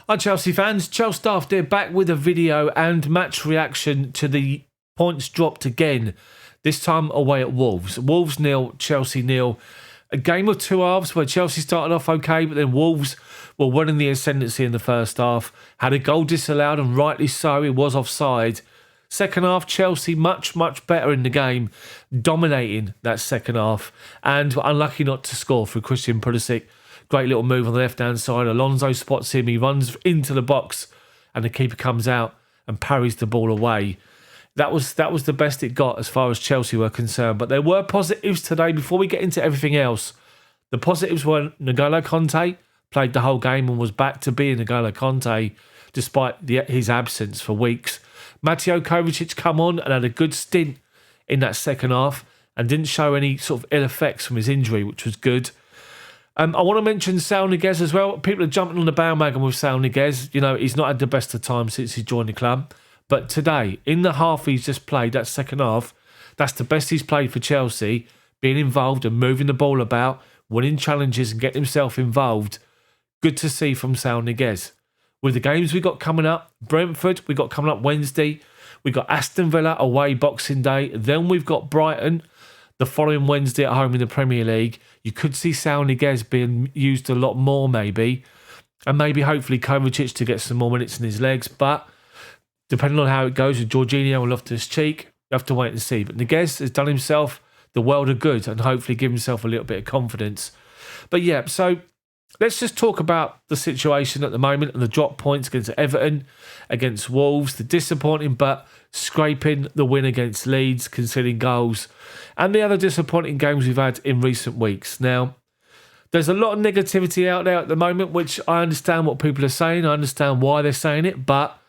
Hi Chelsea fans, Chels Daft here, back with a video and match reaction to the points dropped again, this time away at Wolves. Wolves 0, Chelsea 0. A game of two halves where Chelsea started off okay, but then Wolves were winning the ascendancy in the first half, had a goal disallowed and rightly so, it was offside. Second half, Chelsea much better in the game, dominating that second half and unlucky not to score through Christian Pulisic. Great little move on the left-hand side. Alonso spots him. He runs into the box and the keeper comes out and parries the ball away. That was the best it got as far as Chelsea were concerned. But there were positives today. Before we get into everything else, the positives were N'Golo Conte played the whole game and was back to being N'Golo Conte despite his absence for weeks. Mateo Kovacic come on and had a good stint in that second half and didn't show any sort of ill effects from his injury, which was good. I want to mention Saul Niguez as well. People are jumping on the bandwagon with Saul Niguez. You know, he's not had the best of times since he joined the club. But today, in the half he's just played, that second half, that's the best he's played for Chelsea, being involved and moving the ball about, winning challenges and getting himself involved. Good to see from Saul Niguez. With the games we got coming up, Brentford, we got coming up Wednesday. We got Aston Villa away Boxing Day. Then we've got Brighton the following Wednesday at home in the Premier League. You could see Saul Niguez being used a lot more maybe. And maybe hopefully Kovacic to get some more minutes in his legs. But depending on how it goes with Jorginho and Loftus-Cheek, you have to wait and see. But Niguez has done himself the world of good and hopefully give himself a little bit of confidence. But yeah, so let's just talk about the situation at the moment and the drop points against Everton, against Wolves, the disappointing but scraping the win against Leeds, conceding goals, and the other disappointing games we've had in recent weeks. Now, there's a lot of negativity out there at the moment, which I understand what people are saying. I understand why they're saying it, but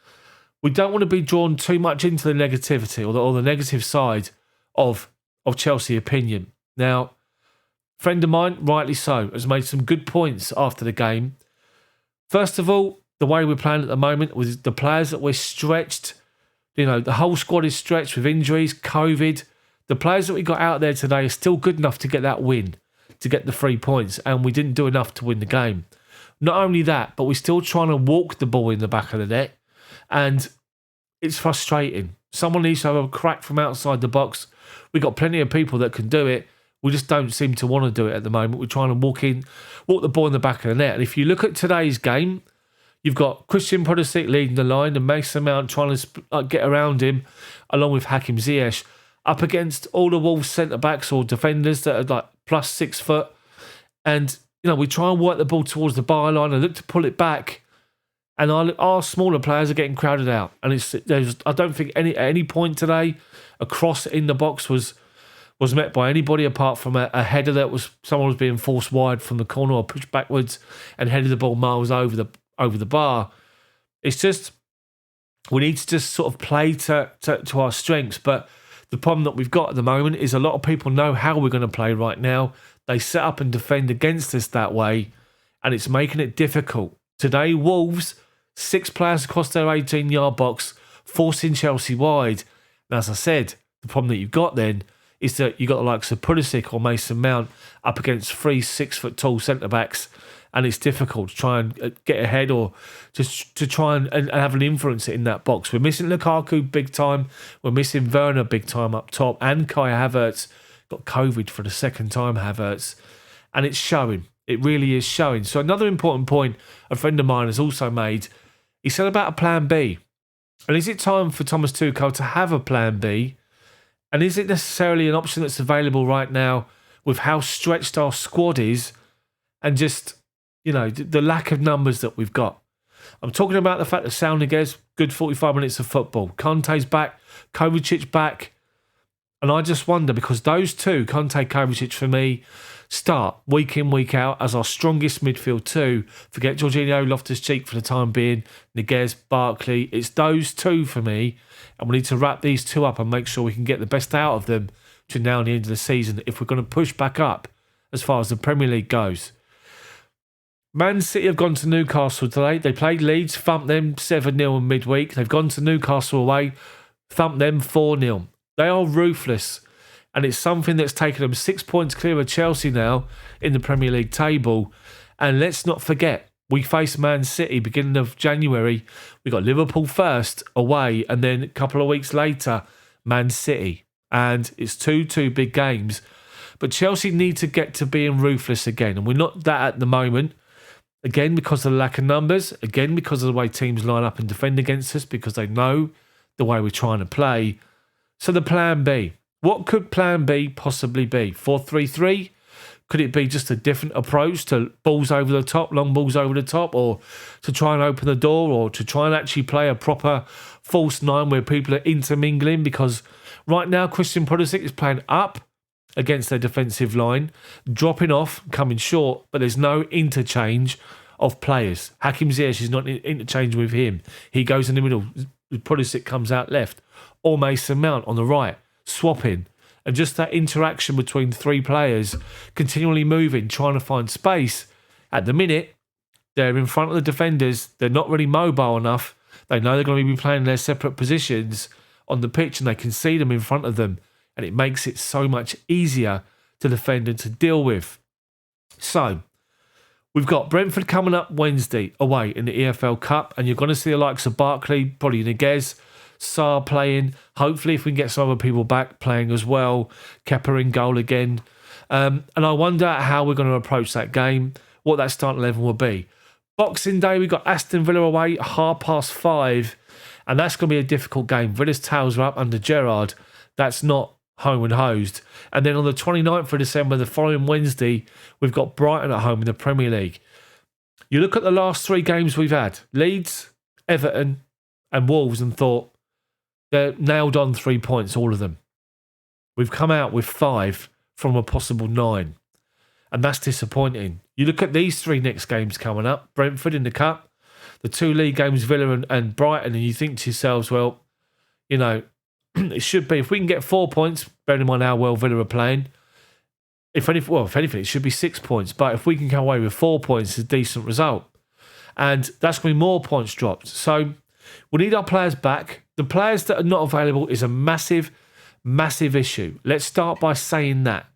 we don't want to be drawn too much into the negativity or the negative side of Chelsea opinion. Now, a friend of mine, rightly so, has made some good points after the game. First of all, the way we're playing at the moment with the players that we're stretched, you know, the whole squad is stretched with injuries, COVID. The players that we got out there today are still good enough to get that win, to get the 3 points, and we didn't do enough to win the game. Not only that, but we're still trying to walk the ball in the back of the net, and it's frustrating. Someone needs to have a crack from outside the box. We've got plenty of people that can do it. We just don't seem to want to do it at the moment. We're trying to walk the ball in the back of the net. And if you look at today's game, you've got Christian Pulisic leading the line and Mason Mount trying to get around him, along with Hakim Ziyech, up against all the Wolves centre-backs or defenders that are like plus 6 foot. And, you know, we try and work the ball towards the byline and look to pull it back. And our smaller players are getting crowded out. And I don't think at any point today a cross in the box was met by anybody apart from a header that someone was being forced wide from the corner or pushed backwards and headed the ball miles over the bar. It's just, we need to just sort of play to our strengths. But the problem that we've got at the moment is a lot of people know how we're going to play right now. They set up and defend against us that way, and it's making it difficult. Today, Wolves, 6 players across their 18-yard box, forcing Chelsea wide. And as I said, the problem that you've got then is that you've got the likes of Pulisic or Mason Mount up against 3 6-foot-tall centre-backs, and it's difficult to try and get ahead or just to try and have an influence in that box. We're missing Lukaku big time. We're missing Werner big time up top, and Kai Havertz got COVID for the second time, Havertz, and it's showing. It really is showing. So another important point a friend of mine has also made, he said about a plan B. And is it time for Thomas Tuchel to have a plan B? And is it necessarily an option that's available right now with how stretched our squad is and just, you know, the lack of numbers that we've got? I'm talking about the fact that Saul Niguez, good 45 minutes of football. Conte's back, Kovacic back. And I just wonder, because those two, Conte, Kovacic, for me, start week in, week out as our strongest midfield two. Forget Jorginho, Loftus-Cheek for the time being, Niguez, Barkley. It's those two for me. And we need to wrap these two up and make sure we can get the best out of them to now and the end of the season if we're going to push back up as far as the Premier League goes. Man City have gone to Newcastle today. They played Leeds, thumped them 7-0 in midweek. They've gone to Newcastle away, thumped them 4-0. They are ruthless. And it's something that's taken them 6 points clear of Chelsea now in the Premier League table. And let's not forget, We face Man City beginning of January. We got Liverpool first away, and then a couple of weeks later, Man City. And it's two big games. But Chelsea need to get to being ruthless again. And we're not that at the moment. Again, because of the lack of numbers. Again, because of the way teams line up and defend against us. Because they know the way we're trying to play. So the plan B. What could plan B possibly be? 4-3-3? Could it be just a different approach to balls over the top, long balls over the top, or to try and open the door, or to try and actually play a proper false nine where people are intermingling? Because right now, Christian Pulisic is playing up against their defensive line, dropping off, coming short, but there's no interchange of players. Hakim Ziyech is not interchanging with him. He goes in the middle. Pulisic comes out left. Or Mason Mount on the right, swapping. And just that interaction between three players, continually moving, trying to find space. At the minute, they're in front of the defenders. They're not really mobile enough. They know they're going to be playing their separate positions on the pitch, and they can see them in front of them. And it makes it so much easier to defend and to deal with. So, we've got Brentford coming up Wednesday away in the EFL Cup, and you're going to see the likes of Barkley, probably Niguez, Sarr playing. Hopefully, if we can get some other people back playing as well. Kepa in goal again. And I wonder how we're going to approach that game, what that starting 11 will be. Boxing Day, we've got Aston Villa away, 5:30, and that's going to be a difficult game. Villa's tails are up under Gerrard. That's not home and hosed. And then on the 29th of December, the following Wednesday, we've got Brighton at home in the Premier League. You look at the last three games we've had, Leeds, Everton, and Wolves, and thought, they're nailed on 3 points, all of them. We've come out with 5 from a possible 9. And that's disappointing. You look at these 3 next games coming up. Brentford in the Cup. The 2 league games, Villa and Brighton. And you think to yourselves, well, you know, it should be. If we can get 4 points, bearing in mind how well Villa are playing. If anything, it should be 6 points. But if we can come away with 4 points, it's a decent result. And that's going to be more points dropped. So we need our players back. The players that are not available is a massive, massive issue. Let's start by saying that.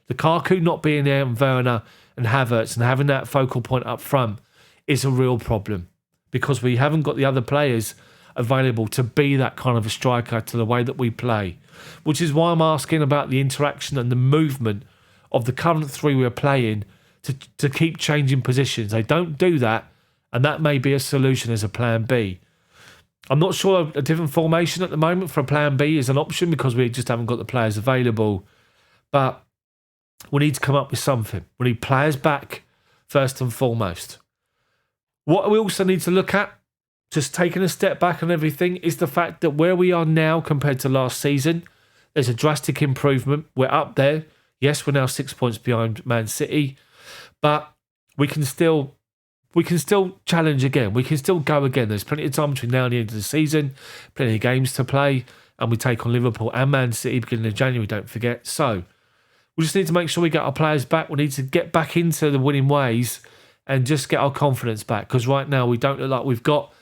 Lukaku not being there, and Werner and Havertz, and having that focal point up front is a real problem because we haven't got the other players available to be that kind of a striker to the way that we play, which is why I'm asking about the interaction and the movement of the current 3 we're playing to keep changing positions. They don't do that, and that may be a solution as a plan B. I'm not sure a different formation at the moment for a plan B is an option because we just haven't got the players available. But we need to come up with something. We need players back first and foremost. What we also need to look at, just taking a step back and everything, is the fact that where we are now compared to last season, there's a drastic improvement. We're up there. Yes, we're now 6 points behind Man City, but we can still challenge again. We can still go again. There's plenty of time between now and the end of the season, plenty of games to play, and we take on Liverpool and Man City beginning of January, don't forget. So we just need to make sure we get our players back. We need to get back into the winning ways and just get our confidence back, because right now we don't look like we've got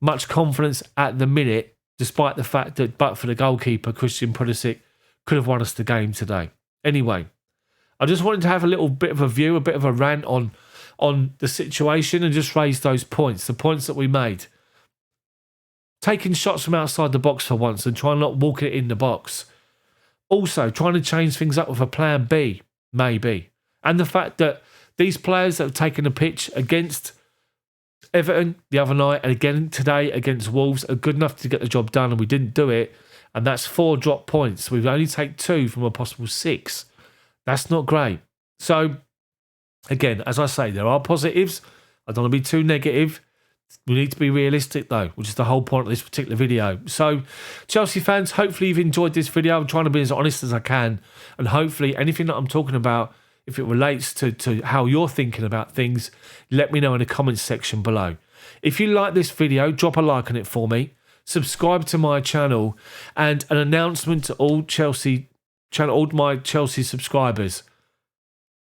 much confidence at the minute, despite the fact that but for the goalkeeper, Christian Pulisic could have won us the game today. Anyway, I just wanted to have a little bit of a view, a bit of a rant on the situation and just raise those points, the points that we made. Taking shots from outside the box for once and trying not walking it in the box. Also, trying to change things up with a plan B, maybe. And the fact that these players that have taken the pitch against Everton the other night and again today against Wolves are good enough to get the job done, and we didn't do it. And that's 4 drop points. We've only taken 2 from a possible 6. That's not great. So, again, as I say, there are positives. I don't want to be too negative. We need to be realistic, though, which is the whole point of this particular video. So, Chelsea fans, hopefully you've enjoyed this video. I'm trying to be as honest as I can. And hopefully anything that I'm talking about, if it relates to how you're thinking about things, let me know in the comments section below. If you like this video, drop a like on it for me. Subscribe to my channel. And an announcement to all my Chelsea subscribers.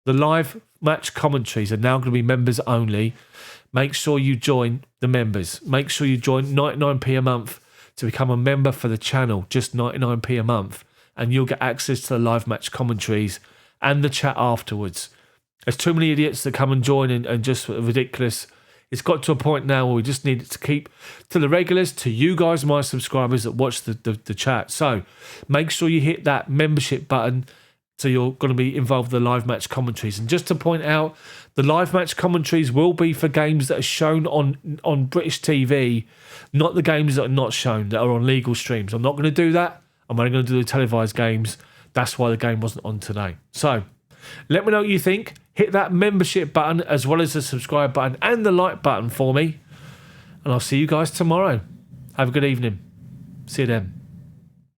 The live match commentaries are now going to be members only. Make sure you join the members. Make sure you join 99p a month to become a member for the channel. Just 99p a month. And you'll get access to the live match commentaries and the chat afterwards. There's too many idiots that come and join and just ridiculous It's got to a point now where we just need it to keep to the regulars, to you guys, my subscribers that watch the chat. So make sure you hit that membership button so you're going to be involved in the live match commentaries. And just to point out, the live match commentaries will be for games that are shown on British TV, not the games that are not shown, that are on legal streams. I'm not going to do that. I'm only going to do the televised games. That's why the game wasn't on today. So let me know what you think. Hit that membership button as well as the subscribe button and the like button for me. And I'll see you guys tomorrow. Have a good evening. See you then.